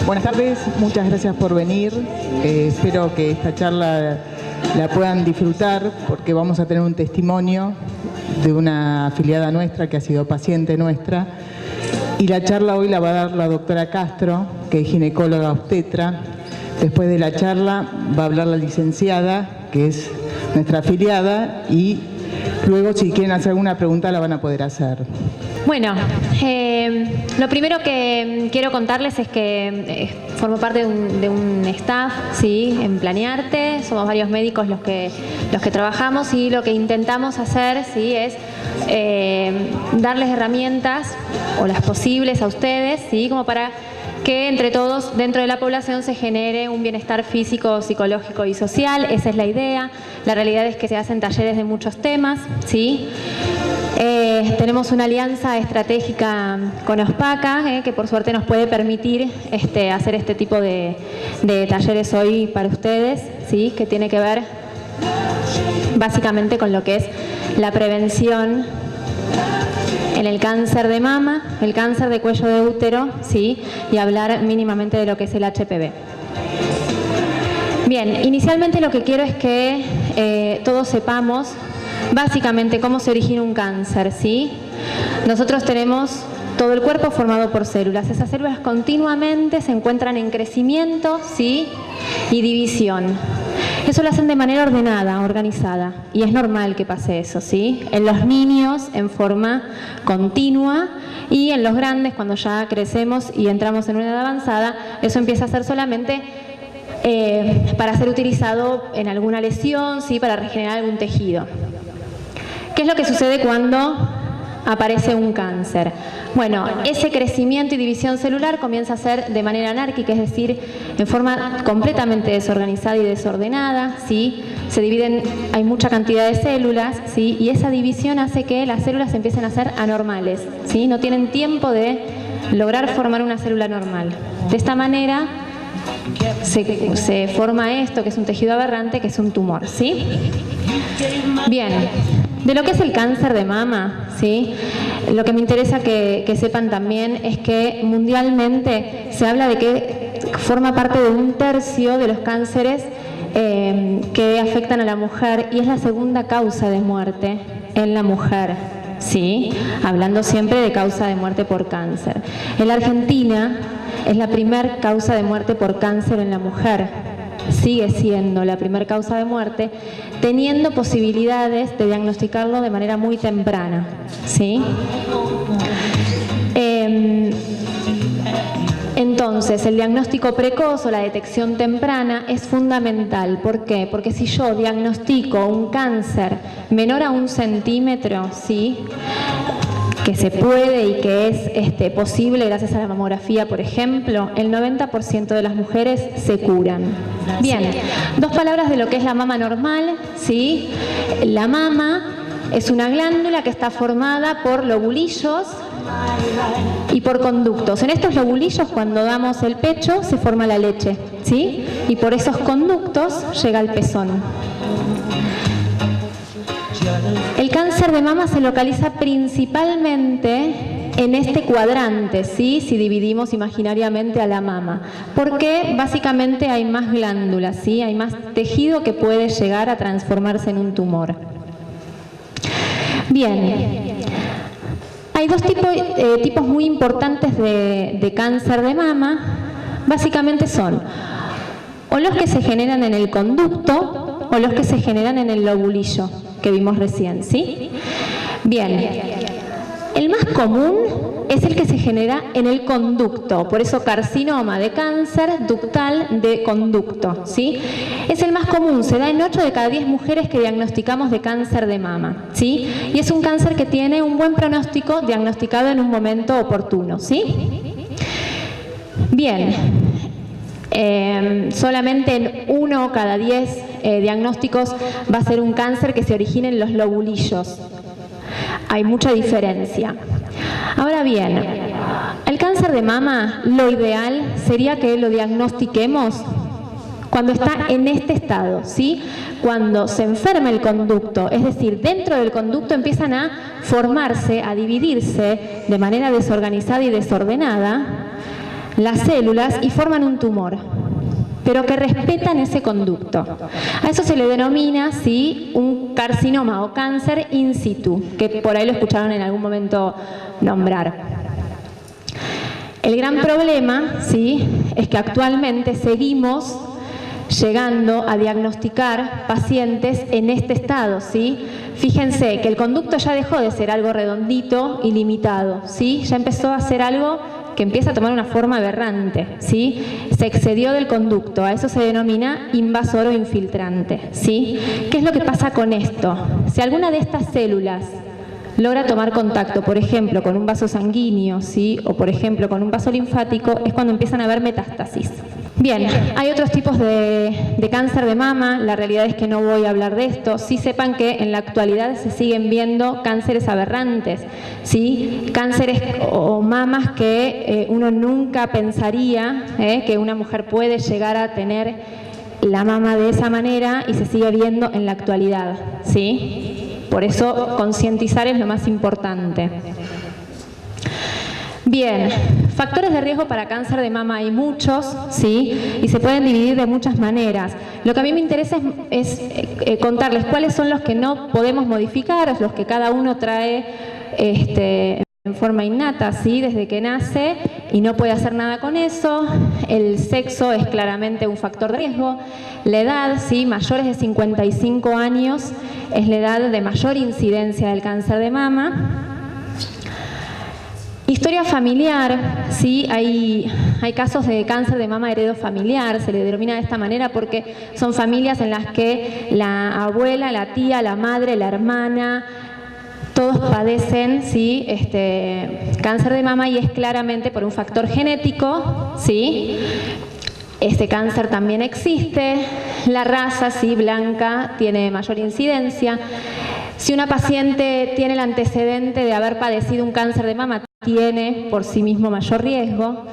Buenas tardes, muchas gracias por venir. Espero que esta charla la puedan disfrutar porque vamos a tener un testimonio de una afiliada nuestra que ha sido paciente nuestra. Y la charla hoy la va a dar la doctora Castro, que es ginecóloga obstetra. Después de la charla va a hablar la licenciada, que es nuestra afiliada, y luego si quieren hacer alguna pregunta la van a poder hacer. Bueno, lo primero que quiero contarles es que formo parte de un staff, ¿sí?, en Planearte. Somos varios médicos los que trabajamos y lo que intentamos hacer, ¿sí?, es darles herramientas o las posibles a ustedes, ¿sí?, como para que entre todos dentro de la población se genere un bienestar físico, psicológico y social. Esa es la idea. La realidad es que se hacen talleres de muchos temas, ¿sí? Tenemos una alianza estratégica con OSPACA, que por suerte nos puede permitir hacer este tipo de talleres hoy para ustedes, ¿sí?, que tiene que ver básicamente con lo que es la prevención en el cáncer de mama, el cáncer de cuello de útero, ¿sí?, y hablar mínimamente de lo que es el HPV. Bien, inicialmente lo que quiero es que todos sepamos básicamente cómo se origina un cáncer, ¿sí? Nosotros tenemos todo el cuerpo formado por células. Esas células continuamente se encuentran en crecimiento, ¿sí?, y división. Eso lo hacen de manera ordenada, organizada, y es normal que pase eso, ¿sí? En los niños en forma continua, y en los grandes, cuando ya crecemos y entramos en una edad avanzada, eso empieza a ser solamente para ser utilizado en alguna lesión, ¿sí?, para regenerar algún tejido. ¿Qué es lo que sucede cuando aparece un cáncer? Bueno, ese crecimiento y división celular comienza a ser de manera anárquica, es decir, en forma completamente desorganizada y desordenada, ¿sí? Se dividen, hay mucha cantidad de células, ¿sí?, y esa división hace que las células empiecen a ser anormales, ¿sí? No tienen tiempo de lograr formar una célula normal. De esta manera se forma esto, que es un tejido aberrante, que es un tumor, ¿sí? Bien. De lo que es el cáncer de mama, ¿sí?, lo que me interesa que sepan también es que mundialmente se habla de que forma parte de 1/3 de los cánceres que afectan a la mujer, y es la segunda causa de muerte en la mujer, ¿sí?, hablando siempre de causa de muerte por cáncer. En la Argentina es la primera causa de muerte por cáncer en la mujer. Sigue siendo la primera causa de muerte, teniendo posibilidades de diagnosticarlo de manera muy temprana, ¿sí? Entonces, el diagnóstico precoz o la detección temprana es fundamental. ¿Por qué? Porque si yo diagnostico un cáncer menor a 1 centímetro, ¿sí?, que se puede y que es posible gracias a la mamografía, por ejemplo, el 90% de las mujeres se curan. Bien, 2 palabras de lo que es la mama normal, ¿sí? La mama es una glándula que está formada por lobulillos y por conductos. En estos lobulillos, cuando damos el pecho, se forma la leche, ¿sí?, y por esos conductos llega al pezón. El cáncer de mama se localiza principalmente en este cuadrante, ¿sí?, si dividimos imaginariamente a la mama, porque básicamente hay más glándulas, ¿sí?, hay más tejido que puede llegar a transformarse en un tumor. Bien, hay 2 tipos muy importantes de cáncer de mama. Básicamente son o los que se generan en el conducto o los que se generan en el lobulillo que vimos recién, ¿sí? Bien, el más común es el que se genera en el conducto, por eso carcinoma de cáncer ductal de conducto, ¿sí? Es el más común, se da en 8 de cada 10 mujeres que diagnosticamos de cáncer de mama, ¿sí? Y es un cáncer que tiene un buen pronóstico diagnosticado en un momento oportuno, ¿sí? Bien, solamente en 1 cada 10 diagnósticos va a ser un cáncer que se origine en los lobulillos. Hay mucha diferencia. Ahora bien, el cáncer de mama, lo ideal sería que lo diagnostiquemos cuando está en este estado, ¿sí? Cuando se enferma el conducto, es decir, dentro del conducto empiezan a formarse, a dividirse de manera desorganizada y desordenada las células y forman un tumor, pero que respetan ese conducto. A eso se le denomina, ¿sí?, un carcinoma o cáncer in situ, que por ahí lo escucharon en algún momento nombrar. El gran problema, ¿sí?, es que actualmente seguimos llegando a diagnosticar pacientes en este estado, ¿sí? Fíjense que el conducto ya dejó de ser algo redondito y limitado, ¿sí? Ya empezó a ser algo que empieza a tomar una forma aberrante, ¿sí? Se excedió del conducto, a eso se denomina invasor o infiltrante, ¿sí? ¿Qué es lo que pasa con esto? Si alguna de estas células logra tomar contacto, por ejemplo, con un vaso sanguíneo, ¿sí?, o por ejemplo con un vaso linfático, es cuando empiezan a haber metástasis. Bien, hay otros tipos de cáncer de mama, la realidad es que no voy a hablar de esto. Sí sepan que en la actualidad se siguen viendo cánceres aberrantes, ¿sí?, cánceres o mamas que uno nunca pensaría que una mujer puede llegar a tener la mama de esa manera y se sigue viendo en la actualidad, ¿sí? Por eso concientizar es lo más importante. Bien, factores de riesgo para cáncer de mama hay muchos, ¿sí?, y se pueden dividir de muchas maneras. Lo que a mí me interesa es contarles cuáles son los que no podemos modificar, los que cada uno trae en forma innata, ¿sí?, desde que nace y no puede hacer nada con eso. El sexo es claramente un factor de riesgo. La edad, ¿sí?, mayores de 55 años es la edad de mayor incidencia del cáncer de mama. Historia familiar, ¿sí? Hay casos de cáncer de mama heredofamiliar, se le denomina de esta manera porque son familias en las que la abuela, la tía, la madre, la hermana, todos padecen, ¿sí?, cáncer de mama, y es claramente por un factor genético, ¿sí? Este cáncer también existe. La raza, sí, blanca, tiene mayor incidencia. Si una paciente tiene el antecedente de haber padecido un cáncer de mama, tiene por sí mismo mayor riesgo.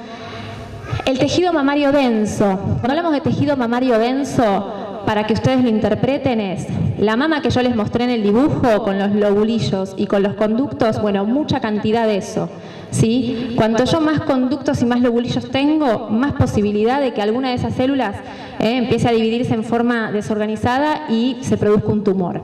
El tejido mamario denso. Cuando hablamos de tejido mamario denso, para que ustedes lo interpreten, es la mama que yo les mostré en el dibujo con los lobulillos y con los conductos, bueno, mucha cantidad de eso, ¿sí? Cuanto yo más conductos y más lobulillos tengo, más posibilidad de que alguna de esas células empiece a dividirse en forma desorganizada y se produzca un tumor.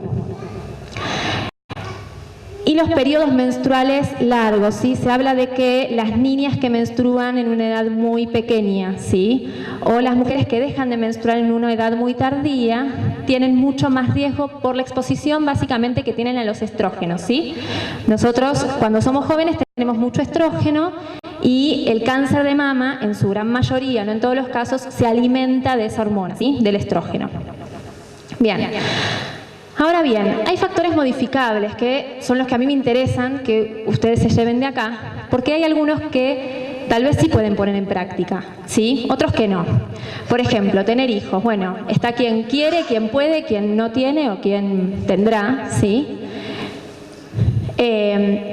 Y los periodos menstruales largos, ¿sí? Se habla de que las niñas que menstruan en una edad muy pequeña, ¿sí?, o las mujeres que dejan de menstruar en una edad muy tardía, tienen mucho más riesgo por la exposición básicamente que tienen a los estrógenos, ¿sí? Nosotros cuando somos jóvenes tenemos mucho estrógeno y el cáncer de mama, en su gran mayoría, no en todos los casos, se alimenta de esa hormona, ¿sí?, del estrógeno. Bien. Ahora bien, hay factores modificables que son los que a mí me interesan que ustedes se lleven de acá, porque hay algunos que tal vez sí pueden poner en práctica, ¿sí?, otros que no. Por ejemplo, tener hijos. Bueno, está quien quiere, quien puede, quien no tiene o quien tendrá, ¿sí?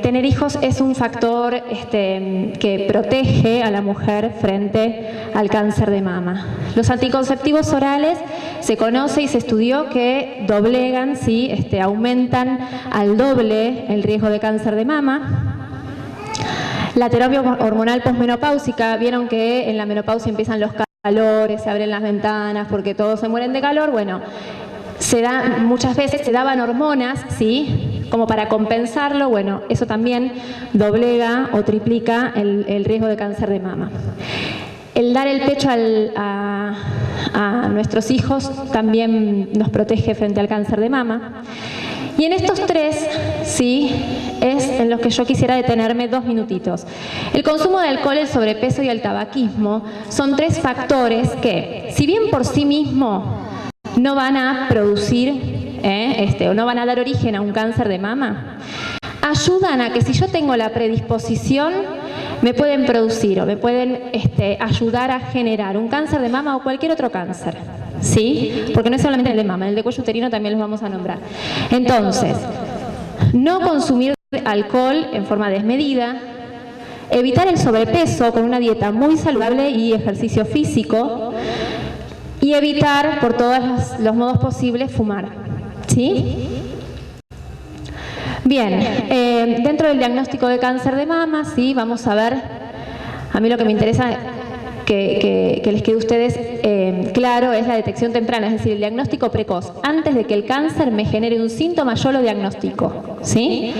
Tener hijos es un factor que protege a la mujer frente al cáncer de mama. Los anticonceptivos orales se conoce y se estudió que doblegan, ¿sí?, aumentan al doble el riesgo de cáncer de mama. La terapia hormonal posmenopáusica, vieron que en la menopausia empiezan los calores, se abren las ventanas porque todos se mueren de calor. Bueno, muchas veces se daban hormonas, ¿sí?, como para compensarlo. Bueno, eso también doblega o triplica el riesgo de cáncer de mama. El dar el pecho a nuestros hijos también nos protege frente al cáncer de mama. Y en estos tres, sí, es en los que yo quisiera detenerme 2 minutitos. El consumo de alcohol, el sobrepeso y el tabaquismo son 3 factores que, si bien por sí mismo no van a producir o no van a dar origen a un cáncer de mama, ayudan a que si yo tengo la predisposición, me pueden producir o me pueden ayudar a generar un cáncer de mama o cualquier otro cáncer, ¿sí? Porque no es solamente el de mama, el de cuello uterino también los vamos a nombrar. Entonces, no consumir alcohol en forma desmedida, evitar el sobrepeso con una dieta muy saludable y ejercicio físico, y evitar por todos los modos posibles fumar, ¿sí? Bien, dentro del diagnóstico de cáncer de mama, ¿sí? Vamos a ver, a mí lo que me interesa que les quede a ustedes claro es la detección temprana, es decir, el diagnóstico precoz, antes de que el cáncer me genere un síntoma, yo lo diagnostico, ¿sí?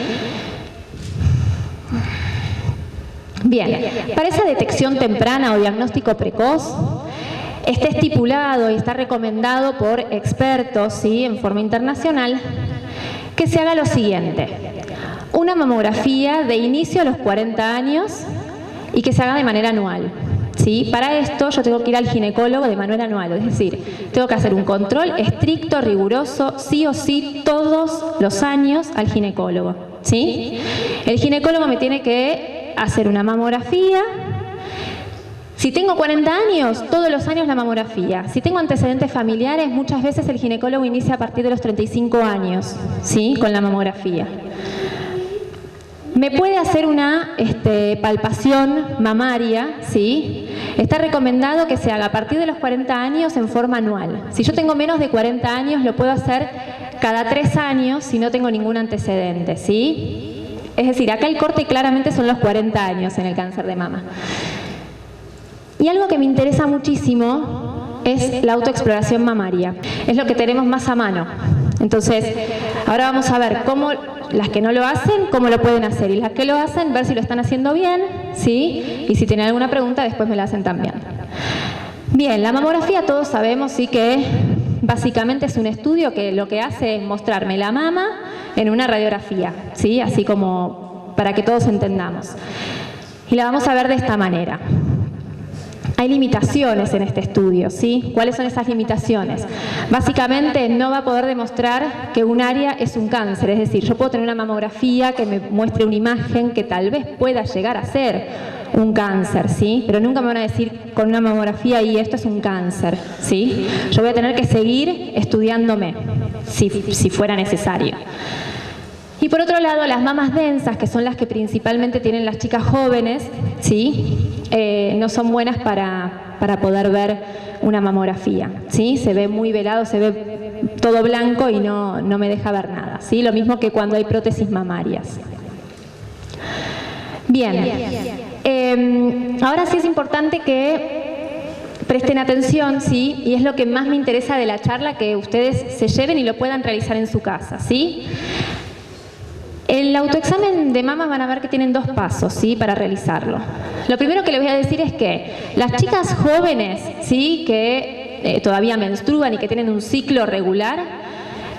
Bien, para esa detección temprana o diagnóstico precoz, está estipulado y está recomendado por expertos, ¿sí? En forma internacional, que se haga lo siguiente: una mamografía de inicio a los 40 años y que se haga de manera anual, ¿sí? Para esto yo tengo que ir al ginecólogo de manera anual, es decir, tengo que hacer un control estricto, riguroso, sí o sí, todos los años al ginecólogo, ¿sí? El ginecólogo me tiene que hacer una mamografía. Si tengo 40 años, todos los años la mamografía. Si tengo antecedentes familiares, muchas veces el ginecólogo inicia a partir de los 35 años, ¿sí? Con la mamografía. Me puede hacer una palpación mamaria, ¿sí? Está recomendado que se haga a partir de los 40 años en forma anual. Si yo tengo menos de 40 años, lo puedo hacer cada 3 años si no tengo ningún antecedente, ¿sí? Es decir, acá el corte claramente son los 40 años en el cáncer de mama. Y algo que me interesa muchísimo es la autoexploración mamaria. Es lo que tenemos más a mano. Entonces, ahora vamos a ver cómo las que no lo hacen, cómo lo pueden hacer. Y las que lo hacen, ver si lo están haciendo bien, ¿sí? Y si tienen alguna pregunta, después me la hacen también. Bien, la mamografía todos sabemos, sí, que básicamente es un estudio que lo que hace es mostrarme la mama en una radiografía, ¿sí? Así como para que todos entendamos. Y la vamos a ver de esta manera. Hay limitaciones en este estudio, ¿sí? ¿Cuáles son esas limitaciones? Básicamente no va a poder demostrar que un área es un cáncer, es decir, yo puedo tener una mamografía que me muestre una imagen que tal vez pueda llegar a ser un cáncer, ¿sí? Pero nunca me van a decir con una mamografía y esto es un cáncer, ¿sí? Yo voy a tener que seguir estudiándome, si fuera necesario. Y por otro lado, las mamas densas, que son las que principalmente tienen las chicas jóvenes, ¿sí? No son buenas para poder ver una mamografía, ¿sí? Se ve muy velado, se ve todo blanco y no me deja ver nada, ¿sí? Lo mismo que cuando hay prótesis mamarias. Bien, ahora sí es importante que presten atención, ¿sí? Y es lo que más me interesa de la charla, que ustedes se lleven y lo puedan realizar en su casa, ¿sí? El autoexamen de mama van a ver que tienen 2 pasos, ¿sí? Para realizarlo. Lo primero que les voy a decir es que las chicas jóvenes, ¿sí? Que todavía menstruan y que tienen un ciclo regular,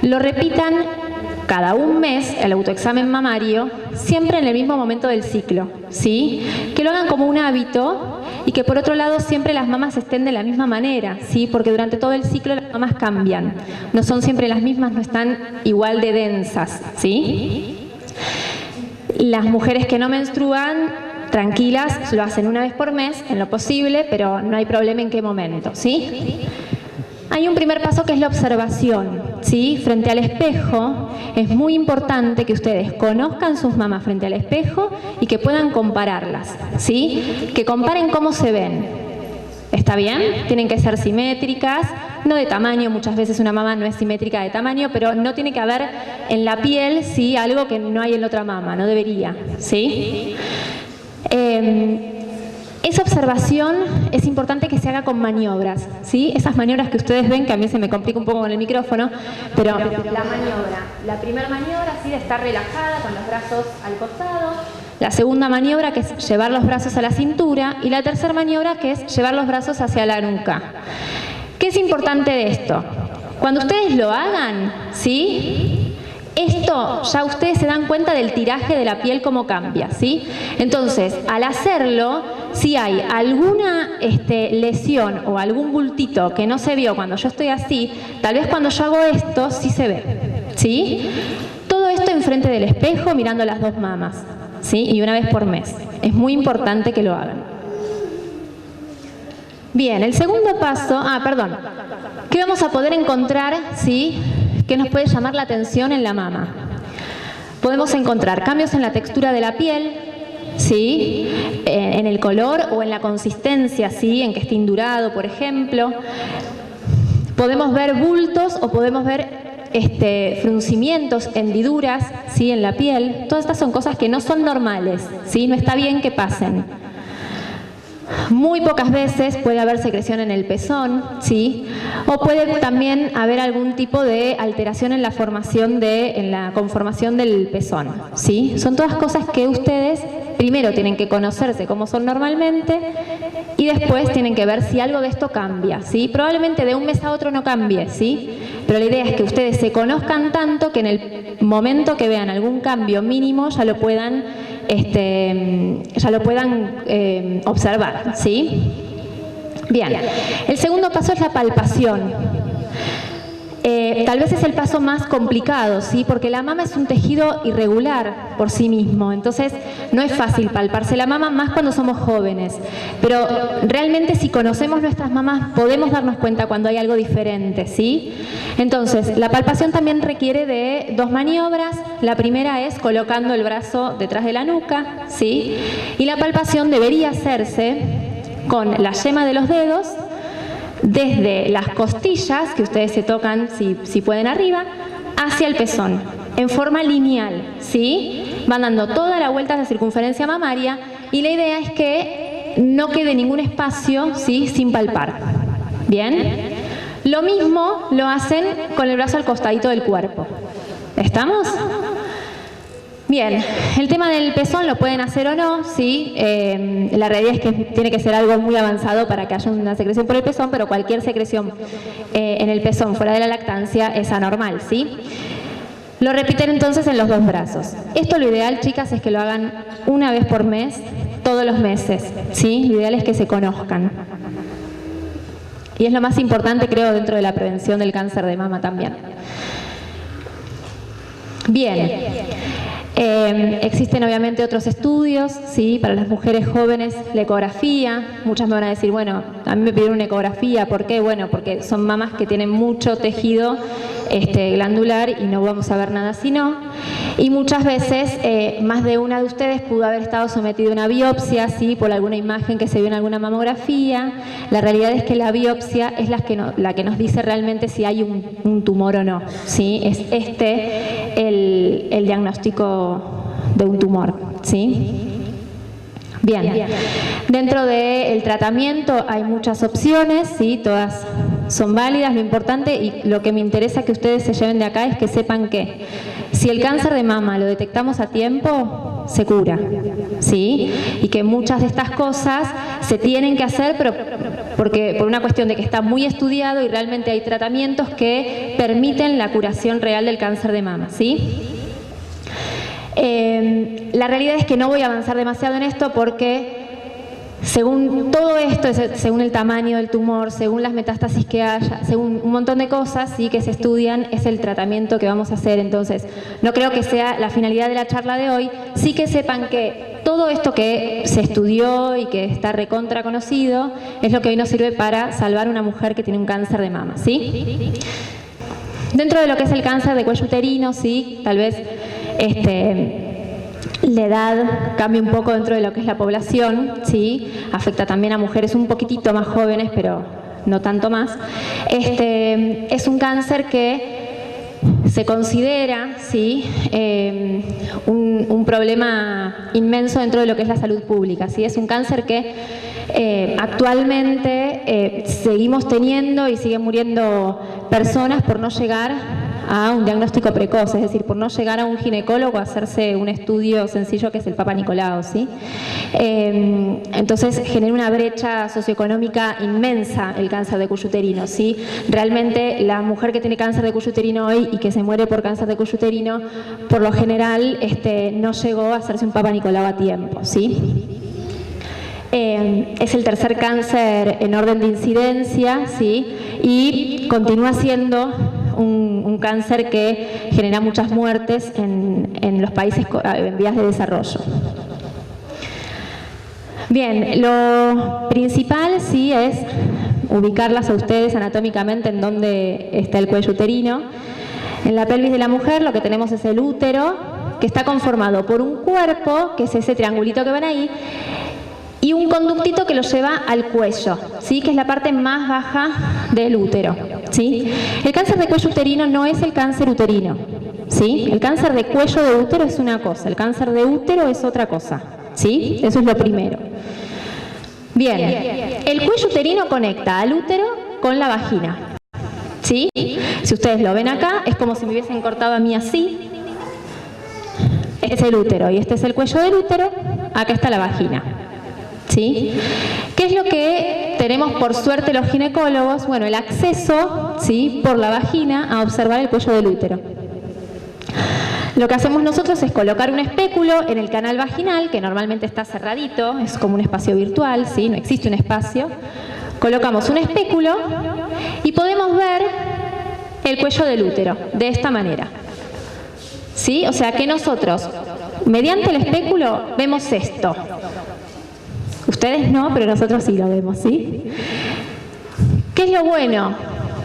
lo repitan cada un mes, el autoexamen mamario, siempre en el mismo momento del ciclo, ¿sí? Que lo hagan como un hábito y que por otro lado siempre las mamas estén de la misma manera, ¿sí? Porque durante todo el ciclo las mamas cambian, no son siempre las mismas, no están igual de densas, ¿sí? Las mujeres que no menstruan, tranquilas, lo hacen una vez por mes, en lo posible, pero no hay problema en qué momento, ¿sí? Hay un primer paso que es la observación, ¿sí? Frente al espejo, es muy importante que ustedes conozcan sus mamas frente al espejo y que puedan compararlas, ¿sí? Que comparen cómo se ven. ¿Está bien? Tienen que ser simétricas, no de tamaño, muchas veces una mama no es simétrica de tamaño, pero no tiene que haber en la piel, ¿sí? Algo que no hay en la otra mama, no debería, ¿sí? Esa observación es importante que se haga con maniobras, ¿sí? Esas maniobras que ustedes ven, que a mí se me complica un poco con el micrófono, pero la maniobra, la primera maniobra, ¿sí? De estar relajada con los brazos al costado. La segunda maniobra, que es llevar los brazos a la cintura, y la tercera maniobra, que es llevar los brazos hacia la nuca. ¿Qué es importante de esto? Cuando ustedes lo hagan, ¿sí? Esto ya ustedes se dan cuenta del tiraje de la piel, cómo cambia, ¿sí? Entonces, al hacerlo, si hay alguna lesión o algún bultito que no se vio cuando yo estoy así, tal vez cuando yo hago esto sí se ve, ¿sí? Todo esto enfrente del espejo, mirando las 2 mamas, ¿sí? Y una vez por mes. Es muy importante que lo hagan. Bien, el segundo paso, ¿qué vamos a poder encontrar, ¿sí? ¿Qué nos puede llamar la atención en la mama? Podemos encontrar cambios en la textura de la piel, ¿sí? En el color o en la consistencia, ¿sí? En que esté indurado, por ejemplo. podemos ver bultos o podemos ver fruncimientos, hendiduras, ¿sí?, en la piel. Todas estas son cosas que no son normales, ¿sí? No está bien que pasen. Muy pocas veces puede haber secreción en el pezón, ¿sí? O puede también haber algún tipo de alteración en la conformación del pezón, ¿sí? Son todas cosas que ustedes primero tienen que conocerse cómo son normalmente y después tienen que ver si algo de esto cambia, ¿sí? Probablemente de un mes a otro no cambie, ¿sí? Pero la idea es que ustedes se conozcan tanto que en el momento que vean algún cambio mínimo ya lo puedan observar, ¿sí? Bien, el segundo paso es la palpación. Tal vez es el paso más complicado, ¿sí? Porque la mama es un tejido irregular por sí mismo, entonces no es fácil palparse la mama, más cuando somos jóvenes. Pero realmente si conocemos nuestras mamas podemos darnos cuenta cuando hay algo diferente, ¿sí? Entonces, la palpación también requiere de dos maniobras. La primera es colocando el brazo detrás de la nuca, ¿sí? Y la palpación debería hacerse con la yema de los dedos desde las costillas, que ustedes se tocan si pueden arriba, hacia el pezón, en forma lineal, ¿sí? Van dando toda la vuelta de circunferencia mamaria y la idea es que no quede ningún espacio, ¿sí?, sin palpar. ¿Bien? Lo mismo lo hacen con el brazo al costadito del cuerpo. ¿Estamos? Bien, el tema del pezón lo pueden hacer o no, ¿sí? La realidad es que tiene que ser algo muy avanzado para que haya una secreción por el pezón, pero cualquier secreción en el pezón fuera de la lactancia es anormal, ¿sí? Lo repiten entonces en los dos brazos. Esto lo ideal, chicas, es que lo hagan una vez por mes, todos los meses, ¿sí? Lo ideal es que se conozcan. Y es lo más importante, creo, dentro de la prevención del cáncer de mama también. Bien. Existen obviamente otros estudios, ¿sí? Para las mujeres jóvenes, la ecografía. Muchas me van a decir, bueno, a mí me pidieron una ecografía, ¿por qué? Bueno, porque son mamas que tienen mucho tejido glandular y no vamos a ver nada si no. Y muchas veces, más de una de ustedes pudo haber estado sometida a una biopsia, ¿sí?, por alguna imagen que se vio en alguna mamografía. La realidad es que la biopsia es la que nos dice realmente si hay un tumor o no, ¿sí? Es el diagnóstico de un tumor, ¿sí? Bien, dentro del tratamiento hay muchas opciones, ¿sí? Todas son válidas. Lo importante y lo que me interesa que ustedes se lleven de acá es que sepan que si el cáncer de mama lo detectamos a tiempo, se cura, ¿sí? Y que muchas de estas cosas se tienen que hacer, pero por una cuestión de que está muy estudiado y realmente hay tratamientos que permiten la curación real del cáncer de mama, ¿sí? La realidad es que no voy a avanzar demasiado en esto porque según todo esto, según el tamaño del tumor, según las metástasis que haya, según un montón de cosas sí que se estudian, es el tratamiento que vamos a hacer. Entonces, no creo que sea la finalidad de la charla de hoy. Sí que sepan que todo esto que se estudió y que está recontra conocido es lo que hoy nos sirve para salvar a una mujer que tiene un cáncer de mama, ¿sí? Dentro de lo que es el cáncer de cuello uterino, sí, tal vez la edad cambia un poco dentro de lo que es la población, ¿sí? Afecta también a mujeres un poquitito más jóvenes, pero no tanto más. Es un cáncer que se considera, ¿sí?, un problema inmenso dentro de lo que es la salud pública, ¿sí? Es un cáncer que actualmente seguimos teniendo y siguen muriendo personas por no llegar a un diagnóstico precoz, es decir, por no llegar a un ginecólogo a hacerse un estudio sencillo que es el Papa Nicolau, ¿sí? Entonces genera una brecha socioeconómica inmensa el cáncer de cuello uterino, ¿sí? Realmente la mujer que tiene cáncer de cuello uterino hoy y que se muere por cáncer de cuello uterino, por lo general no llegó a hacerse un Papa Nicolau a tiempo, ¿sí? Es el tercer cáncer en orden de incidencia, ¿sí? Y continúa siendo un cáncer que genera muchas muertes en los países en vías de desarrollo. Bien, lo principal sí es ubicarlas a ustedes anatómicamente en dónde está el cuello uterino. En la pelvis de la mujer lo que tenemos es el útero, que está conformado por un cuerpo, que es ese triangulito que ven ahí, y un conductito que lo lleva al cuello, ¿sí?, que es la parte más baja del útero. ¿sí? El cáncer de cuello uterino no es el cáncer uterino, ¿sí? El cáncer de cuello de útero es una cosa, el cáncer de útero es otra cosa, ¿sí? Eso es lo primero. Bien, el cuello uterino conecta al útero con la vagina, ¿sí? Si ustedes lo ven acá, es como si me hubiesen cortado a mí así. Este es el útero y este es el cuello del útero, acá está la vagina, ¿sí? ¿Qué es lo que tenemos por suerte los ginecólogos? Bueno, el acceso, ¿sí?, por la vagina a observar el cuello del útero. Lo que hacemos nosotros es colocar un espéculo en el canal vaginal, que normalmente está cerradito, es como un espacio virtual, ¿sí?, no existe un espacio. Colocamos un espéculo y podemos ver el cuello del útero de esta manera, ¿sí? O sea que nosotros, mediante el espéculo, vemos esto. Ustedes no, pero nosotros sí lo vemos, ¿sí? ¿Qué es lo bueno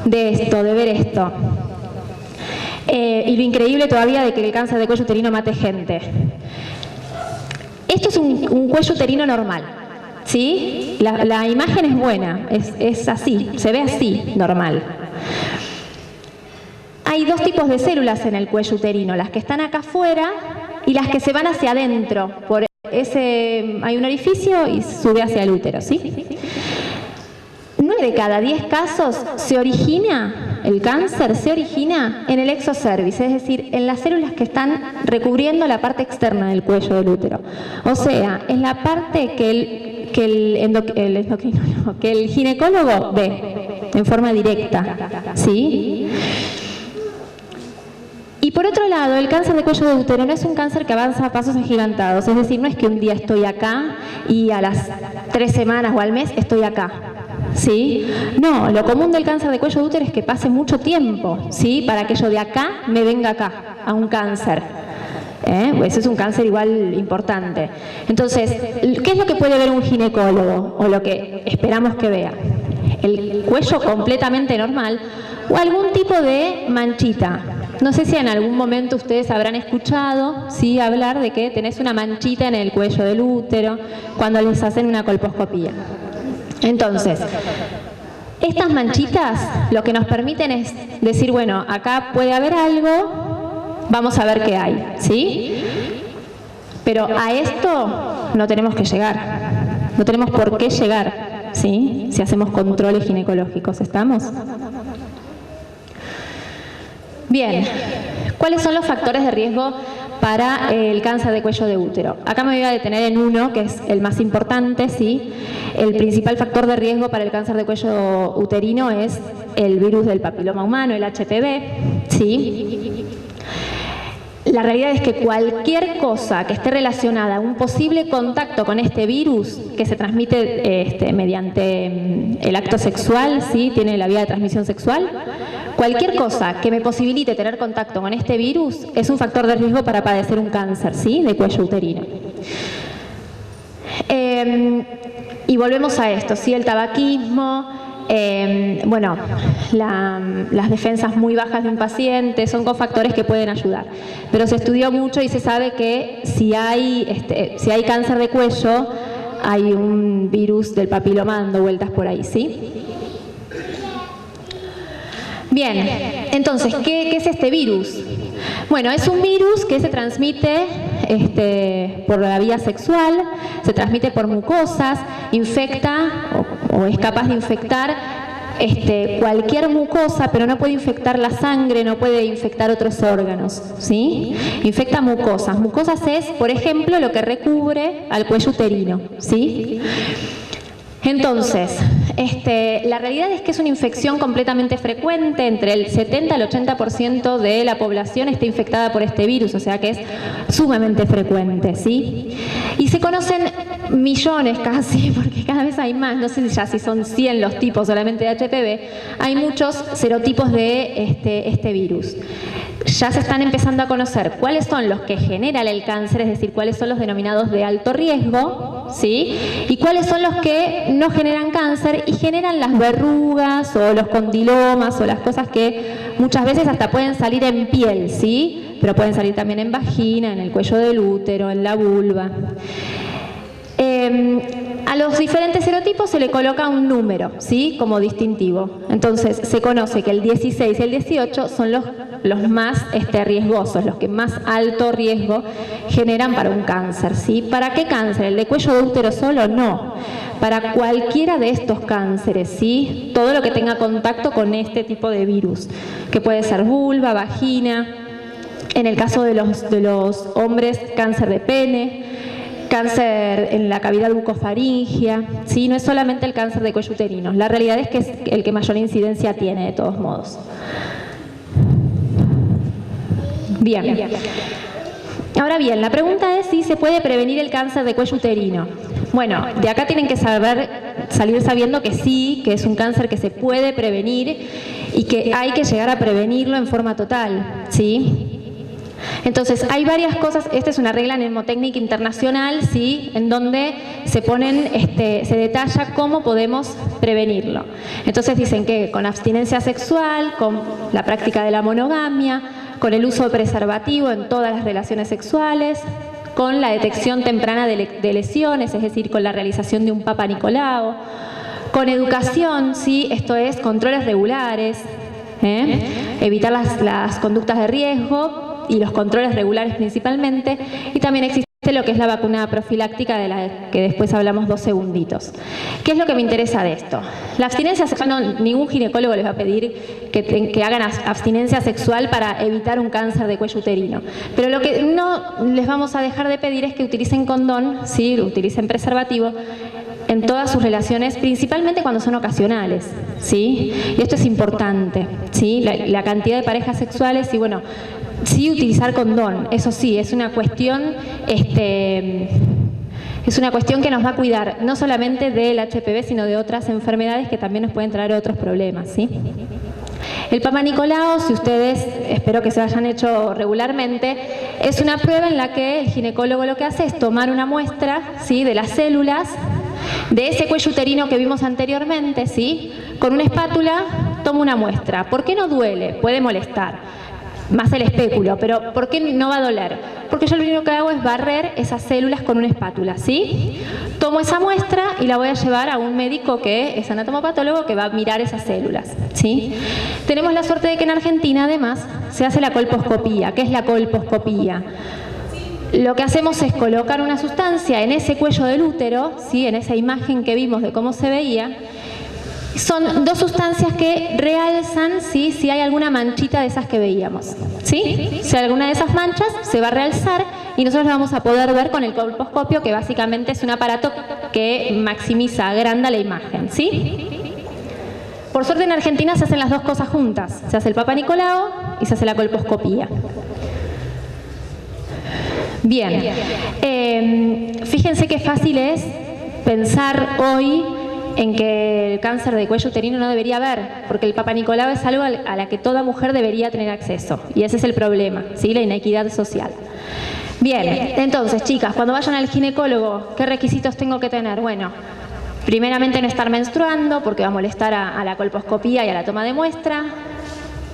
de esto, de ver esto? Y lo increíble todavía de que el cáncer de cuello uterino mate gente. Esto es un cuello uterino normal, ¿sí? La imagen es buena, es así, se ve así, normal. Hay dos tipos de células en el cuello uterino, las que están acá afuera y las que se van hacia adentro. Por hay un orificio y sube hacia el útero, ¿sí? 9 de cada 10 casos el cáncer se origina en el exocervix, es decir, en las células que están recubriendo la parte externa del cuello del útero. O sea, es la parte que el ginecólogo ve en forma directa, ¿sí? Y por otro lado, el cáncer de cuello de útero no es un cáncer que avanza a pasos agigantados, es decir, no es que un día estoy acá y a las 3 semanas o al mes estoy acá, ¿sí? No, lo común del cáncer de cuello de útero es que pase mucho tiempo, ¿sí?, para que yo de acá me venga acá, a un cáncer. Pues es un cáncer igual importante. Entonces, ¿qué es lo que puede ver un ginecólogo o lo que esperamos que vea? El cuello completamente normal o algún tipo de manchita. No sé si en algún momento ustedes habrán escuchado, ¿sí?, hablar de que tenés una manchita en el cuello del útero cuando les hacen una colposcopía. Entonces, estas manchitas lo que nos permiten es decir, bueno, acá puede haber algo, vamos a ver qué hay, ¿sí? Pero a esto no tenemos que llegar, no tenemos por qué llegar, ¿sí?, si hacemos controles ginecológicos, ¿estamos? Bien, ¿cuáles son los factores de riesgo para el cáncer de cuello de útero? Acá me voy a detener en uno, que es el más importante, ¿sí? El principal factor de riesgo para el cáncer de cuello uterino es el virus del papiloma humano, el HPV, ¿sí? La realidad es que cualquier cosa que esté relacionada a un posible contacto con este virus, que se transmite mediante el acto sexual, ¿sí?, tiene la vía de transmisión sexual, cualquier cosa que me posibilite tener contacto con este virus es un factor de riesgo para padecer un cáncer, ¿sí?, de cuello uterino. Y volvemos a esto, ¿sí?, el tabaquismo, bueno, las defensas muy bajas de un paciente son cofactores que pueden ayudar. Pero se estudió mucho y se sabe que si hay cáncer de cuello, hay un virus del papiloma dando vueltas por ahí, ¿sí? Bien, entonces, ¿qué es este virus? Bueno, es un virus que se transmite por la vía sexual, se transmite por mucosas, infecta o es capaz de infectar cualquier mucosa, pero no puede infectar la sangre, no puede infectar otros órganos, ¿sí? Infecta mucosas. Mucosas es, por ejemplo, lo que recubre al cuello uterino, ¿sí? Entonces, la realidad es que es una infección completamente frecuente, entre el 70 al 80% de la población está infectada por este virus, o sea que es sumamente frecuente, ¿sí? Y se conocen millones casi, porque cada vez hay más, no sé ya si son 100 los tipos solamente de HPV, hay muchos serotipos de este virus. Ya se están empezando a conocer cuáles son los que generan el cáncer, es decir, cuáles son los denominados de alto riesgo, ¿sí? Y cuáles son los que no generan cáncer y generan las verrugas o los condilomas o las cosas que muchas veces hasta pueden salir en piel, ¿sí? Pero pueden salir también en vagina, en el cuello del útero, en la vulva. A los diferentes serotipos se le coloca un número, ¿sí? Como distintivo. Entonces, se conoce que el 16 y el 18 son los más riesgosos, los que más alto riesgo generan para un cáncer, ¿sí? ¿Para qué cáncer? ¿El de cuello de útero solo? No. Para cualquiera de estos cánceres, ¿sí? Todo lo que tenga contacto con este tipo de virus, que puede ser vulva, vagina, en el caso de los hombres, cáncer de pene, cáncer en la cavidad bucofaringea, ¿sí? No es solamente el cáncer de cuello uterino, la realidad es que es el que mayor incidencia tiene de todos modos. Bien. Ahora bien, la pregunta es si se puede prevenir el cáncer de cuello uterino. Bueno, de acá tienen que salir sabiendo que sí, que es un cáncer que se puede prevenir y que hay que llegar a prevenirlo en forma total, ¿sí? Entonces, hay varias cosas, esta es una regla mnemotécnica internacional, ¿sí? En donde se detalla cómo podemos prevenirlo. Entonces dicen que con abstinencia sexual, con la práctica de la monogamia, con el uso de preservativo en todas las relaciones sexuales, con la detección temprana de lesiones, es decir, con la realización de un Papa Nicolau, con educación, ¿sí? Esto es controles regulares, evitar las conductas de riesgo y los controles regulares principalmente, y también existe lo que es la vacuna profiláctica, de la que después hablamos 2 segunditos. ¿Qué es lo que me interesa de esto? La abstinencia sexual, ningún ginecólogo les va a pedir que hagan abstinencia sexual para evitar un cáncer de cuello uterino. Pero lo que no les vamos a dejar de pedir es que utilicen condón, ¿sí? Utilicen preservativo en todas sus relaciones, principalmente cuando son ocasionales, ¿sí? Y esto es importante, ¿sí? La cantidad de parejas sexuales y bueno, sí utilizar condón, eso sí, es una cuestión que nos va a cuidar no solamente del HPV, sino de otras enfermedades que también nos pueden traer otros problemas, ¿sí? El Papa Nicolau, si ustedes, espero que se lo hayan hecho regularmente, es una prueba en la que el ginecólogo lo que hace es tomar una muestra, ¿sí? De las células de ese cuello uterino que vimos anteriormente, ¿sí? Con una espátula toma una muestra. ¿Por qué no duele? Puede molestar. Más el espéculo, pero ¿por qué no va a doler? Porque yo lo único que hago es barrer esas células con una espátula, ¿sí? Tomo esa muestra y la voy a llevar a un médico que es anatomopatólogo que va a mirar esas células, ¿sí? Tenemos la suerte de que en Argentina además se hace la colposcopía. ¿Qué es la colposcopía? Lo que hacemos es colocar una sustancia en ese cuello del útero, ¿sí? En esa imagen que vimos de cómo se veía. Son 2 sustancias que realzan, ¿sí? Si hay alguna manchita de esas que veíamos, ¿sí? Si hay alguna de esas manchas, se va a realzar y nosotros lo vamos a poder ver con el colposcopio, que básicamente es un aparato que maximiza, agranda la imagen, ¿sí? Por suerte en Argentina se hacen las 2 cosas juntas. Se hace el Papa Nicolau y se hace la colposcopía. Bien. Fíjense qué fácil es pensar hoy en que el cáncer de cuello uterino no debería haber, porque el Papa Nicolau es algo a la que toda mujer debería tener acceso, y ese es el problema, ¿sí? La inequidad social. Bien, entonces, chicas, cuando vayan al ginecólogo, ¿qué requisitos tengo que tener? Bueno, primeramente no estar menstruando, porque va a molestar a la colposcopía y a la toma de muestra.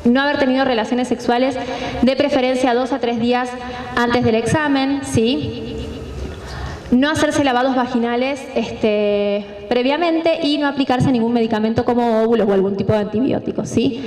No haber tenido relaciones sexuales, de preferencia 2 a 3 días antes del examen, ¿sí? No hacerse lavados vaginales previamente y no aplicarse ningún medicamento como óvulos o algún tipo de antibióticos, ¿sí?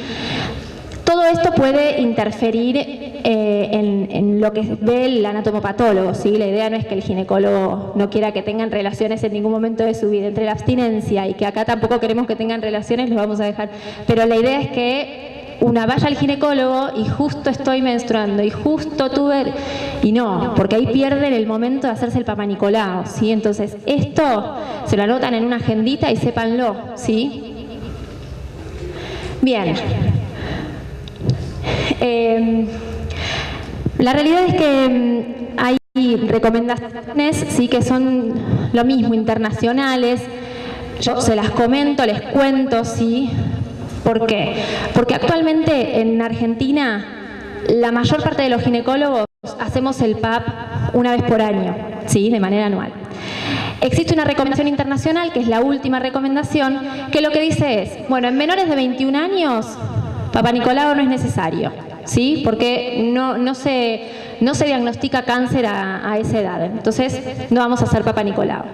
Todo esto puede interferir en lo que ve el anatomopatólogo, ¿sí? La idea no es que el ginecólogo no quiera que tengan relaciones en ningún momento de su vida. Entre la abstinencia y que acá tampoco queremos que tengan relaciones, los vamos a dejar. Pero la idea es que una vaya al ginecólogo y justo estoy menstruando y justo tuve... Y no, porque ahí pierden el momento de hacerse el Papa Nicolau, ¿sí? Entonces, esto se lo anotan en una agendita y sépanlo, ¿sí? Bien. La realidad es que hay recomendaciones, ¿sí? Que son lo mismo, internacionales. Yo se las comento, les cuento, ¿sí? ¿Por qué? Porque actualmente en Argentina la mayor parte de los ginecólogos hacemos el PAP una vez por año, ¿sí? De manera anual. Existe una recomendación internacional, que es la última recomendación, que lo que dice es, bueno, en menores de 21 años, Papa Nicolau no es necesario, ¿sí? Porque no se no se diagnostica cáncer a esa edad. Entonces, no vamos a hacer Papa Nicolau.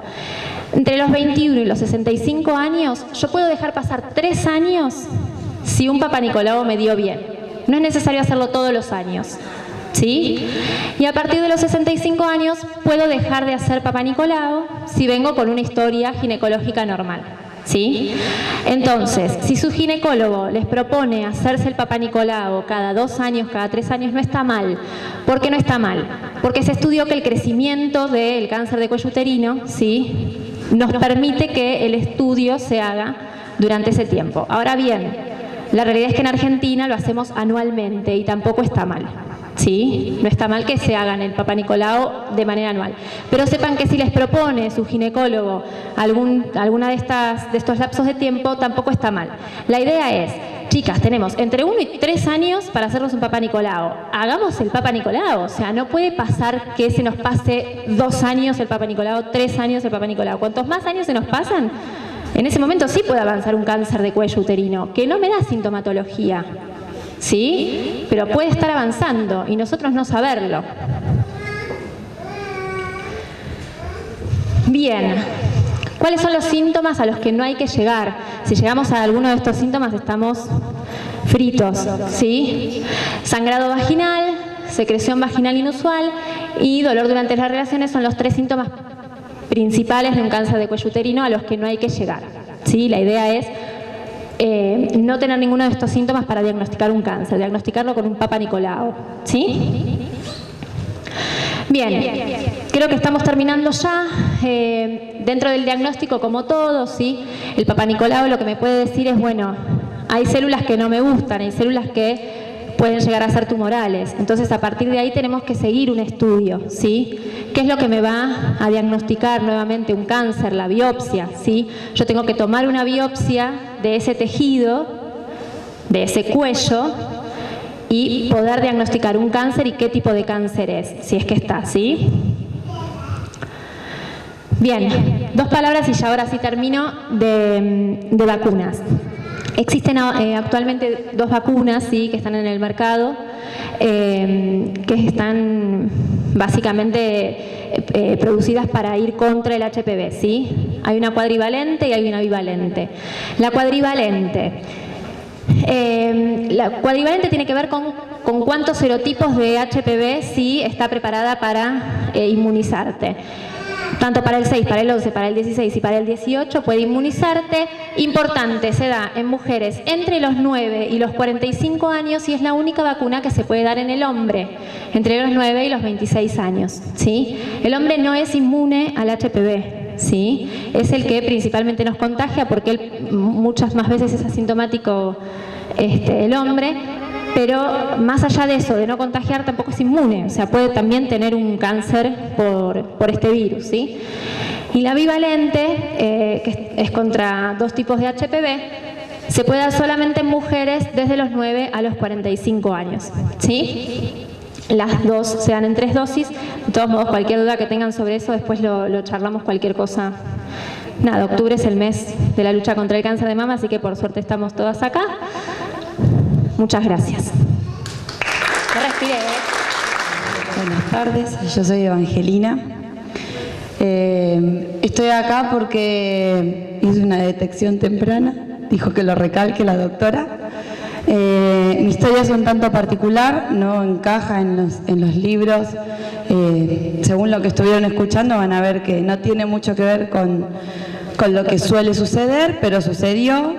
Entre los 21 y los 65 años, yo puedo dejar pasar 3 años si un Papa Nicolau me dio bien. No es necesario hacerlo todos los años, ¿sí? Y a partir de los 65 años puedo dejar de hacer Papa Nicolau si vengo con una historia ginecológica normal, ¿sí? Entonces, si su ginecólogo les propone hacerse el Papa Nicolau cada 2 años, cada 3 años, no está mal. ¿Por qué no está mal? Porque se estudió que el crecimiento del cáncer de cuello uterino, ¿sí?, nos permite que el estudio se haga durante ese tiempo. Ahora bien, la realidad es que en Argentina lo hacemos anualmente y tampoco está mal, ¿sí? No está mal que se hagan el Papa Nicolau de manera anual. Pero sepan que si les propone su ginecólogo alguna de estos lapsos de tiempo, tampoco está mal. La idea es, chicas, tenemos entre 1 y 3 años para hacernos un Papa Nicolau. Hagamos el Papa Nicolau. O sea, no puede pasar que se nos pase 2 años el Papa Nicolau, 3 años el Papa Nicolau. Cuantos más años se nos pasan, en ese momento sí puede avanzar un cáncer de cuello uterino, que no me da sintomatología, ¿sí? Pero puede estar avanzando y nosotros no saberlo. Bien. ¿Cuáles son los síntomas a los que no hay que llegar? Si llegamos a alguno de estos síntomas estamos fritos, ¿sí? Sangrado vaginal, secreción vaginal inusual y dolor durante las relaciones son los 3 síntomas principales de un cáncer de cuello uterino a los que no hay que llegar, ¿sí? La idea es no tener ninguno de estos síntomas para diagnosticar un cáncer, diagnosticarlo con un Papa Nicolau, ¿sí? Bien, creo que estamos terminando ya. Dentro del diagnóstico, como todo, ¿sí? El Papa Nicolau lo que me puede decir es, bueno, hay células que no me gustan, hay células que pueden llegar a ser tumorales. Entonces, a partir de ahí tenemos que seguir un estudio, ¿sí? ¿Qué es lo que me va a diagnosticar nuevamente un cáncer? La biopsia, ¿sí? Yo tengo que tomar una biopsia de ese tejido, de ese cuello, y poder diagnosticar un cáncer y qué tipo de cáncer es, si es que está, ¿sí? Bien, 2 palabras y ya ahora sí termino de vacunas. Existen actualmente 2 vacunas, ¿sí?, que están en el mercado, que están básicamente producidas para ir contra el HPV, ¿sí? Hay una cuadrivalente y hay una bivalente. La cuadrivalente tiene que ver con cuántos serotipos de HPV sí está preparada para inmunizarte. Tanto para el 6, para el 11, para el 16 y para el 18 puede inmunizarte. Importante, se da en mujeres entre los 9 y los 45 años y es la única vacuna que se puede dar en el hombre, entre los 9 y los 26 años, ¿sí? El hombre no es inmune al HPV, ¿sí? Es el que principalmente nos contagia porque él muchas más veces es asintomático el hombre, pero más allá de eso, de no contagiar, tampoco es inmune, o sea, puede también tener un cáncer por este virus, ¿sí? Y la bivalente, que es contra 2 tipos de HPV, se puede dar solamente en mujeres desde los 9 a los 45 años, ¿sí? Las 2 se dan en 3 dosis. De todos modos, cualquier duda que tengan sobre eso, después lo charlamos, cualquier cosa. Nada, octubre es el mes de la lucha contra el cáncer de mama, así que por suerte estamos todas acá. Muchas gracias. No respire, Buenas tardes, yo soy Evangelina. Estoy acá porque hice una detección temprana, dijo que lo recalque la doctora. Mi historia es un tanto particular, no encaja en los libros. Según lo que estuvieron escuchando van a ver que no tiene mucho que ver con lo que suele suceder, pero sucedió.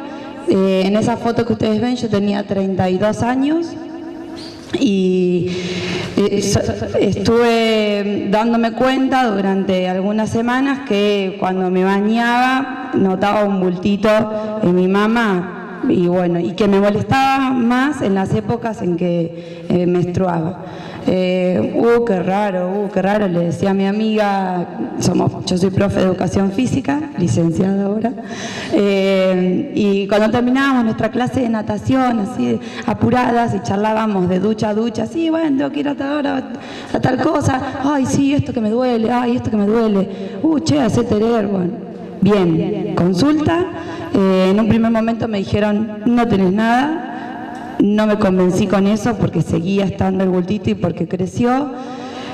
En esa foto que ustedes ven yo tenía 32 años y estuve dándome cuenta durante algunas semanas que cuando me bañaba notaba un bultito en mi mama y bueno, y que me molestaba más en las épocas en que menstruaba. Qué raro, le decía a mi amiga, yo soy profe de educación física, licenciada ahora, y cuando terminábamos nuestra clase de natación, así apuradas, y charlábamos de ducha a ducha, sí, bueno, tengo que ir a tal cosa, ay, sí, esto que me duele, ay, esto que me duele, che, hacé terer, bueno, bien, consulta, en un primer momento me dijeron, no tenés nada. No me convencí con eso porque seguía estando el bultito y porque creció.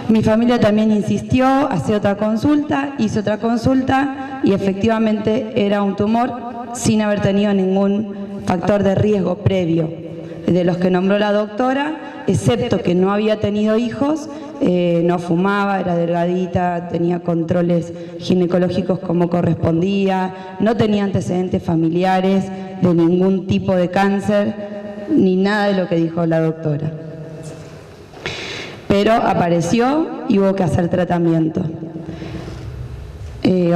Mi familia también insistió, hice otra consulta y efectivamente era un tumor sin haber tenido ningún factor de riesgo previo de los que nombró la doctora, excepto que no había tenido hijos, no fumaba, era delgadita, tenía controles ginecológicos como correspondía, no tenía antecedentes familiares de ningún tipo de cáncer, ni nada de lo que dijo la doctora. Pero apareció y hubo que hacer tratamiento.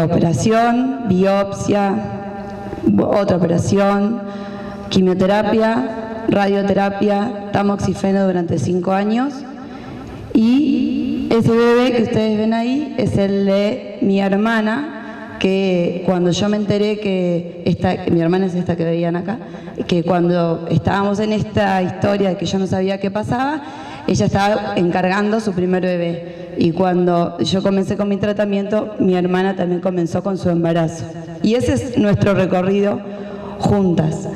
Operación, biopsia, otra operación, quimioterapia, radioterapia, tamoxifeno durante 5 años. Y ese bebé que ustedes ven ahí es el de mi hermana, que cuando yo me enteré que mi hermana es esta que veían acá, que cuando estábamos en esta historia de que yo no sabía qué pasaba, ella estaba encargando su primer bebé. Y cuando yo comencé con mi tratamiento, mi hermana también comenzó con su embarazo. Y ese es nuestro recorrido juntas.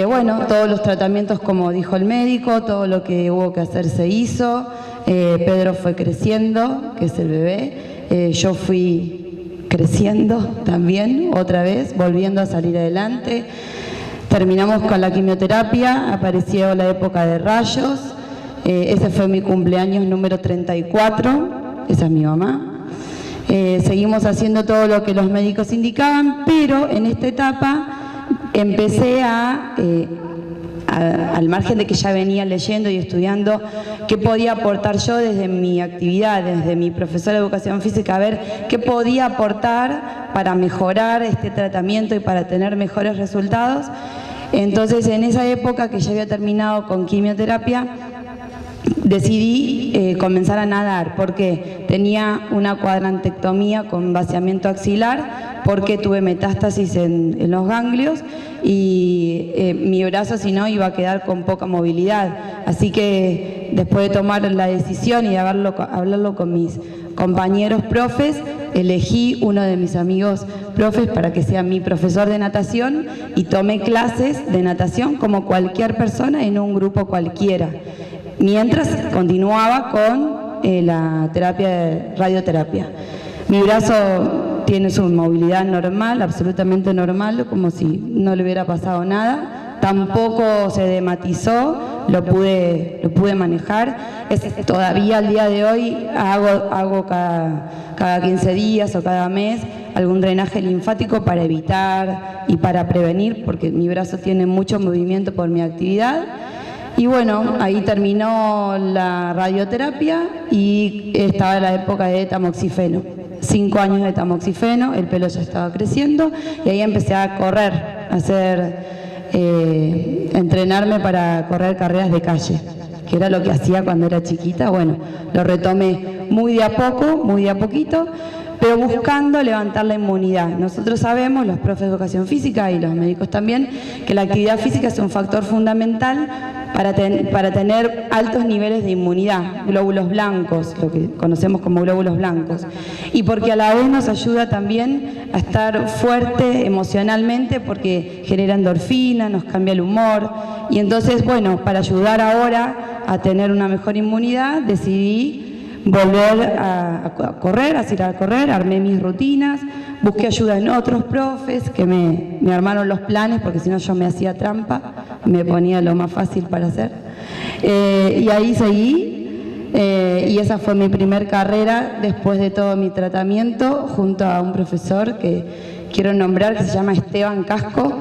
Bueno, todos los tratamientos, como dijo el médico, todo lo que hubo que hacer se hizo. Pedro fue creciendo, que es el bebé. Yo fui creciendo también, otra vez, volviendo a salir adelante. Terminamos con la quimioterapia, apareció la época de rayos. Ese fue mi cumpleaños número 34, esa es mi mamá. Seguimos haciendo todo lo que los médicos indicaban, pero en esta etapa empecé al margen de que ya venía leyendo y estudiando, qué podía aportar yo desde mi actividad, desde mi profesora de educación física, a ver qué podía aportar para mejorar este tratamiento y para tener mejores resultados. Entonces, en esa época que ya había terminado con quimioterapia, decidí comenzar a nadar porque tenía una cuadrantectomía con vaciamiento axilar, porque tuve metástasis en los ganglios y mi brazo, si no, iba a quedar con poca movilidad. Así que después de tomar la decisión y de hablarlo con mis compañeros profes, elegí uno de mis amigos profes para que sea mi profesor de natación y tomé clases de natación como cualquier persona en un grupo cualquiera, mientras continuaba con la terapia de radioterapia. Mi brazo tiene su movilidad normal, absolutamente normal, como si no le hubiera pasado nada. Tampoco se dematizó, lo pude manejar. Todavía al día de hoy hago cada 15 días o cada mes algún drenaje linfático para evitar y para prevenir, porque mi brazo tiene mucho movimiento por mi actividad. Y bueno, ahí terminó la radioterapia y estaba la época de tamoxifeno. 5 años de tamoxifeno, el pelo ya estaba creciendo y ahí empecé a correr, entrenarme para correr carreras de calle, que era lo que hacía cuando era chiquita. Bueno, lo retomé muy de a poco, muy de a poquito, pero buscando levantar la inmunidad. Nosotros sabemos, los profes de educación física y los médicos también, que la actividad física es un factor fundamental para tener altos niveles de inmunidad, glóbulos blancos, lo que conocemos como glóbulos blancos, y porque a la vez nos ayuda también a estar fuerte emocionalmente, porque genera endorfina, nos cambia el humor. Y entonces, bueno, para ayudar ahora a tener una mejor inmunidad, decidí volver a salir a correr, armé mis rutinas, busqué ayuda en otros profes que me armaron los planes, porque si no yo me hacía trampa, me ponía lo más fácil para hacer. Y ahí seguí, y esa fue mi primer carrera después de todo mi tratamiento, junto a un profesor que quiero nombrar, que se llama Esteban Casco,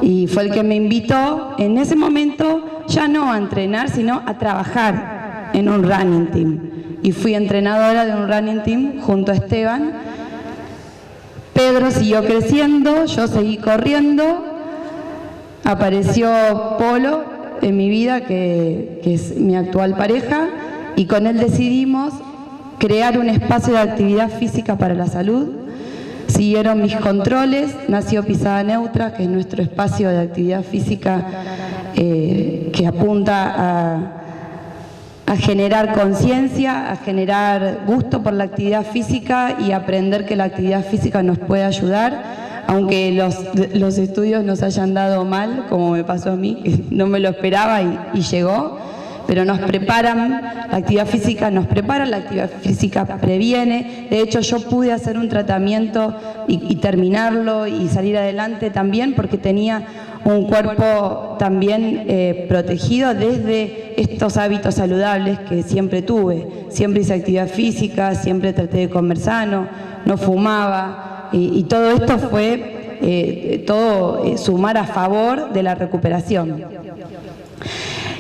y fue el que me invitó en ese momento ya no a entrenar, sino a trabajar en un running team. Y fui entrenadora de un running team junto a Esteban. Pedro siguió creciendo, yo seguí corriendo, apareció Polo en mi vida, que es mi actual pareja, y con él decidimos crear un espacio de actividad física para la salud. Siguieron mis controles, nació Pisada Neutra, que es nuestro espacio de actividad física que apunta a generar conciencia, a generar gusto por la actividad física y aprender que la actividad física nos puede ayudar, aunque los estudios nos hayan dado mal, como me pasó a mí, que no me lo esperaba y llegó, pero nos preparan, la actividad física nos prepara, la actividad física previene. De hecho, yo pude hacer un tratamiento y terminarlo y salir adelante también porque tenía un cuerpo también protegido desde estos hábitos saludables que siempre tuve. Siempre hice actividad física, siempre traté de comer sano, no fumaba y todo esto fue sumar a favor de la recuperación.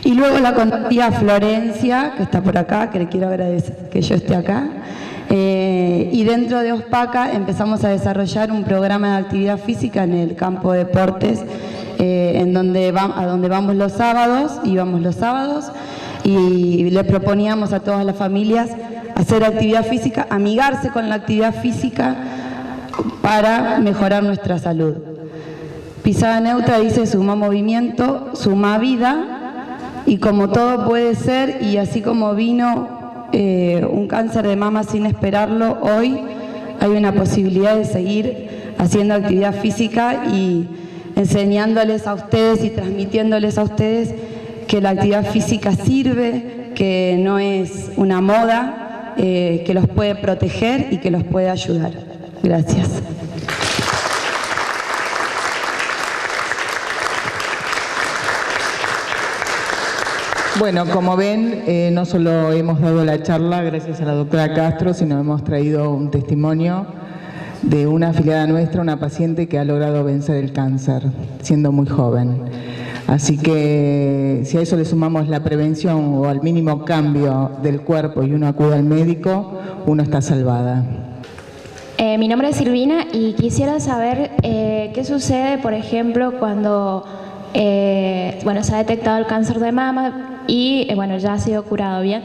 Y luego la conocí a Florencia, que está por acá, que le quiero agradecer que yo esté acá. Y dentro de OSPACA empezamos a desarrollar un programa de actividad física en el campo de deportes, a donde vamos los sábados, íbamos los sábados, y le proponíamos a todas las familias hacer actividad física, amigarse con la actividad física para mejorar nuestra salud. Pisada Neutra dice: suma movimiento, suma vida. Y como todo puede ser, y así como vino un cáncer de mama sin esperarlo, hoy hay una posibilidad de seguir haciendo actividad física y enseñándoles a ustedes y transmitiéndoles a ustedes que la actividad física sirve, que no es una moda, que los puede proteger y que los puede ayudar. Gracias. Bueno, como ven, no solo hemos dado la charla gracias a la doctora Castro, sino hemos traído un testimonio de una afiliada nuestra, una paciente que ha logrado vencer el cáncer, siendo muy joven. Así que si a eso le sumamos la prevención o al mínimo cambio del cuerpo y uno acude al médico, uno está salvada. Mi nombre es Silvina y quisiera saber qué sucede, por ejemplo, cuando se ha detectado el cáncer de mama y ya ha sido curado bien.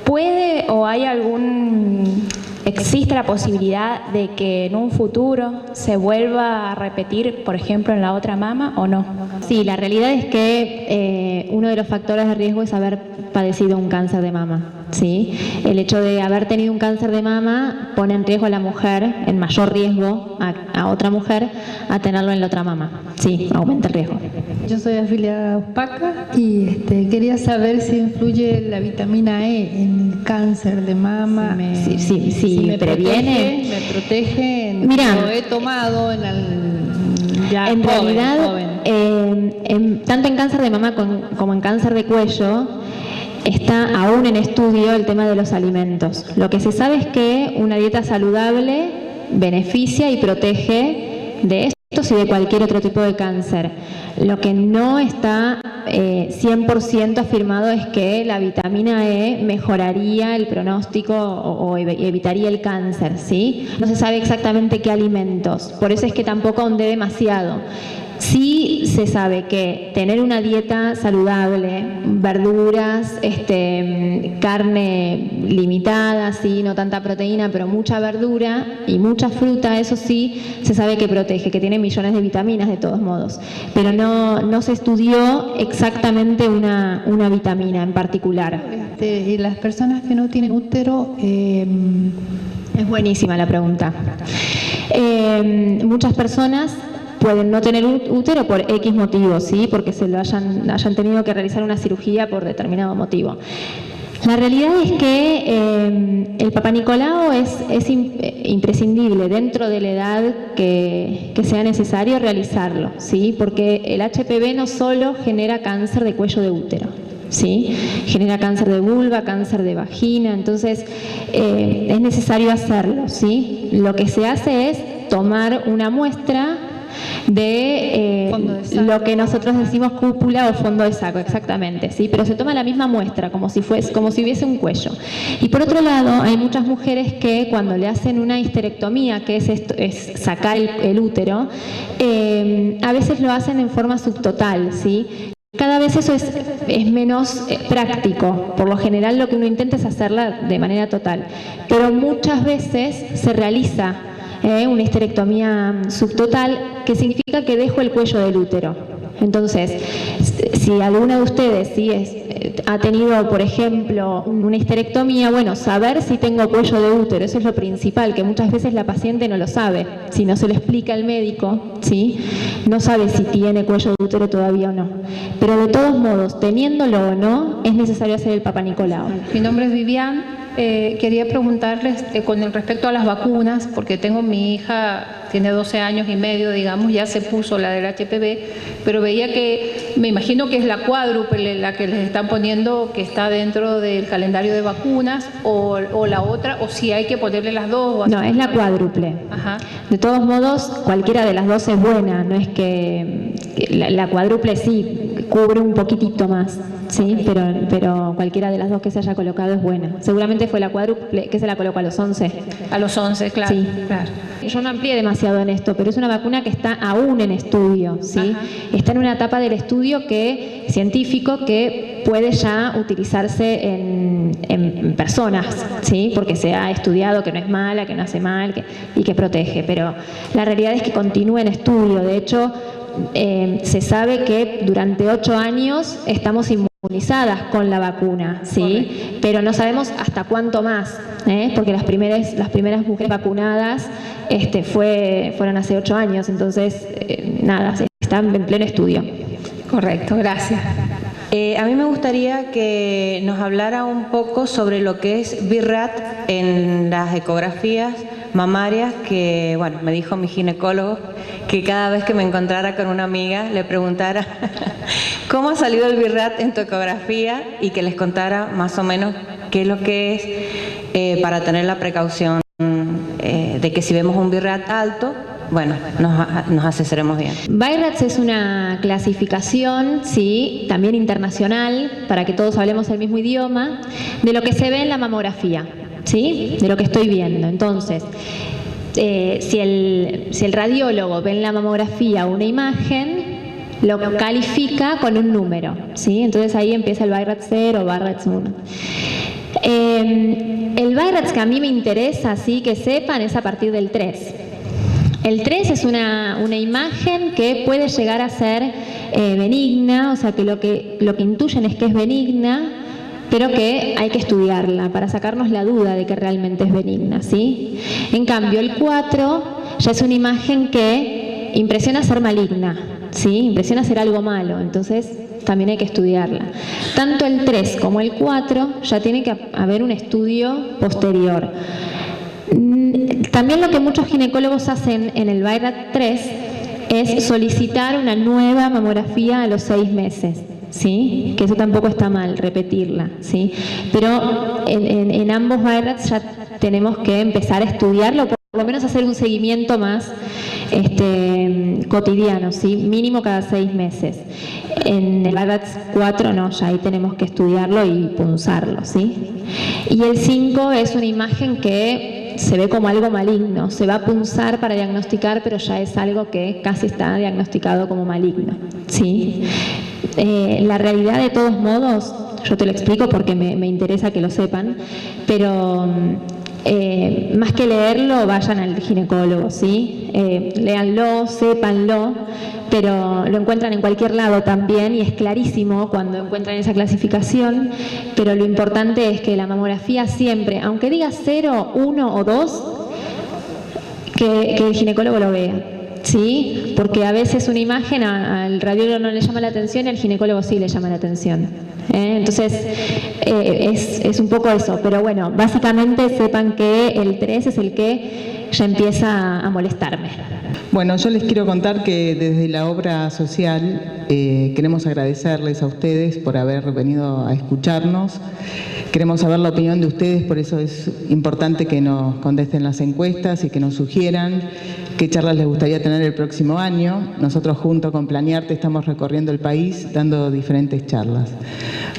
¿Puede o existe la posibilidad de que en un futuro se vuelva a repetir, por ejemplo, en la otra mama o no? Sí, la realidad es que uno de los factores de riesgo es haber padecido un cáncer de mama. ¿Sí? El hecho de haber tenido un cáncer de mama pone en riesgo a la mujer, en mayor riesgo a otra mujer, a tenerlo en la otra mama. Sí, aumenta el riesgo. Yo soy afiliada a OSPACA y quería saber si influye la vitamina E en el cáncer de mama. Si me previene. Me protege. Mira, lo he tomado en realidad, tanto en cáncer de mama como en cáncer de cuello, está aún en estudio el tema de los alimentos. Lo que se sabe es que una dieta saludable beneficia y protege de estos y de cualquier otro tipo de cáncer. Lo que no está 100% afirmado es que la vitamina E mejoraría el pronóstico o evitaría el cáncer, ¿sí? No se sabe exactamente qué alimentos, por eso es que tampoco ahondé demasiado. Sí se sabe que tener una dieta saludable, verduras, carne limitada, sí, no tanta proteína, pero mucha verdura y mucha fruta, eso sí, se sabe que protege, que tiene millones de vitaminas de todos modos. Pero no se estudió exactamente una vitamina en particular. Y las personas que no tienen útero... Es buenísima la pregunta. Muchas personas pueden no tener útero por X motivo, ¿sí? Porque se lo hayan tenido que realizar una cirugía por determinado motivo. La realidad es que el Papá Nicolau es imprescindible dentro de la edad que sea necesario realizarlo, ¿sí? Porque el HPV no solo genera cáncer de cuello de útero, ¿sí? Genera cáncer de vulva, cáncer de vagina, entonces es necesario hacerlo, ¿sí? Lo que se hace es tomar una muestra de lo que nosotros decimos cúpula o fondo de saco, exactamente, ¿sí? Pero se toma la misma muestra, como si hubiese un cuello. Y por otro lado, hay muchas mujeres que cuando le hacen una histerectomía, que es sacar el útero, a veces lo hacen en forma subtotal, ¿sí? Cada vez eso es menos práctico. Por lo general lo que uno intenta es hacerla de manera total. Pero muchas veces se realiza una histerectomía subtotal, que significa que dejo el cuello del útero. Entonces, si alguna de ustedes ha tenido, por ejemplo, una histerectomía, bueno, saber si tengo cuello de útero, eso es lo principal, que muchas veces la paciente no lo sabe. Si no se lo explica el médico, ¿sí?, no sabe si tiene cuello de útero todavía o no. Pero de todos modos, teniéndolo o no, es necesario hacer el Papá Nicolau. Mi nombre es Vivian. Quería preguntarles con el respecto a las vacunas, porque tengo mi hija, tiene 12 años y medio, digamos, ya se puso la del HPV, pero veía que, me imagino que es la cuádruple la que les están poniendo, que está dentro del calendario de vacunas, o la otra, o si hay que ponerle las dos. No, es la cuádruple. Ajá. De todos modos, cualquiera de las dos es buena, no es que la cuádruple sí cubre un poquitito más, sí, pero cualquiera de las dos que se haya colocado es buena. Seguramente fue la cuádruple que se la colocó a los 11. A los 11, claro. Sí. Claro. Yo no amplié demasiado en esto, pero es una vacuna que está aún en estudio, ¿sí? Ajá. Está en una etapa del estudio científico que puede ya utilizarse en personas, ¿sí? Porque se ha estudiado que no es mala, que no hace mal y que protege, pero la realidad es que continúa en estudio. De hecho, se sabe que durante 8 años estamos inmunizadas con la vacuna, ¿sí? Correcto. Pero no sabemos hasta cuánto más, porque las primeras mujeres vacunadas fueron hace 8 años, entonces nada, están en pleno estudio. Correcto, gracias. A mí me gustaría que nos hablara un poco sobre lo que es BIRAT en las ecografías mamarias, que bueno, me dijo mi ginecólogo que cada vez que me encontrara con una amiga le preguntara cómo ha salido el BIRAT en tu ecografía y que les contara más o menos qué es lo que es para tener la precaución de que si vemos un BIRAT alto, bueno, nos asesoremos bien. BIRATS es una clasificación, sí, también internacional, para que todos hablemos el mismo idioma, de lo que se ve en la mamografía, ¿sí? De lo que estoy viendo. Entonces, si el radiólogo ve en la mamografía una imagen, lo califica con un número, ¿sí? Entonces ahí empieza el BIRATS 0 o BIRATS 1. El BIRATS que a mí me interesa, sí, que sepan, es a partir del 3. El 3 es una imagen que puede llegar a ser benigna, o sea que lo que intuyen es que es benigna, pero que hay que estudiarla para sacarnos la duda de que realmente es benigna, ¿sí? En cambio, el 4 ya es una imagen que impresiona ser maligna, ¿sí? Impresiona ser algo malo, entonces también hay que estudiarla. Tanto el 3 como el 4 ya tiene que haber un estudio posterior. También lo que muchos ginecólogos hacen en el BIRAT 3 es solicitar una nueva mamografía a los 6 meses, ¿sí? Que eso tampoco está mal, repetirla, ¿sí? Pero en ambos BIRATs ya tenemos que empezar a estudiarlo, por lo menos hacer un seguimiento más cotidiano, ¿sí? Mínimo cada 6 meses. En el BIRAT 4 no, ya ahí tenemos que estudiarlo y punzarlo, ¿sí? Y el 5 es una imagen que se ve como algo maligno, se va a punzar para diagnosticar, pero ya es algo que casi está diagnosticado como maligno, ¿sí? La realidad, de todos modos, yo te lo explico porque me interesa que lo sepan, pero más que leerlo, vayan al ginecólogo, ¿sí? Léanlo, sépanlo, pero lo encuentran en cualquier lado también y es clarísimo cuando encuentran esa clasificación, pero lo importante es que la mamografía siempre, aunque diga 0, 1 o 2, que el ginecólogo lo vea, ¿sí? Porque a veces una imagen al radiólogo no le llama la atención y al ginecólogo sí le llama la atención. Entonces, es un poco eso, pero bueno, básicamente sepan que el 3 es el que ya empieza a molestarme. Bueno, yo les quiero contar que desde la obra social queremos agradecerles a ustedes por haber venido a escucharnos. Queremos saber la opinión de ustedes, por eso es importante que nos contesten las encuestas y que nos sugieran qué charlas les gustaría tener el próximo año. Nosotros junto con Planearte estamos recorriendo el país dando diferentes charlas.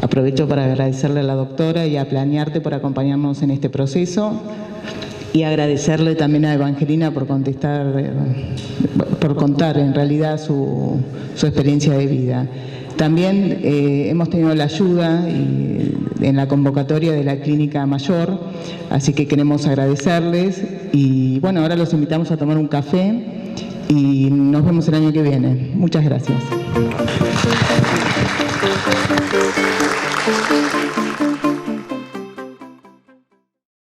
Aprovecho para agradecerle a la doctora y a Planearte por acompañarnos en este proceso y agradecerle también a Evangelina por contar en realidad su experiencia de vida. También hemos tenido la ayuda en la convocatoria de la Clínica Mayor, así que queremos agradecerles y bueno, ahora los invitamos a tomar un café y nos vemos el año que viene. Muchas gracias.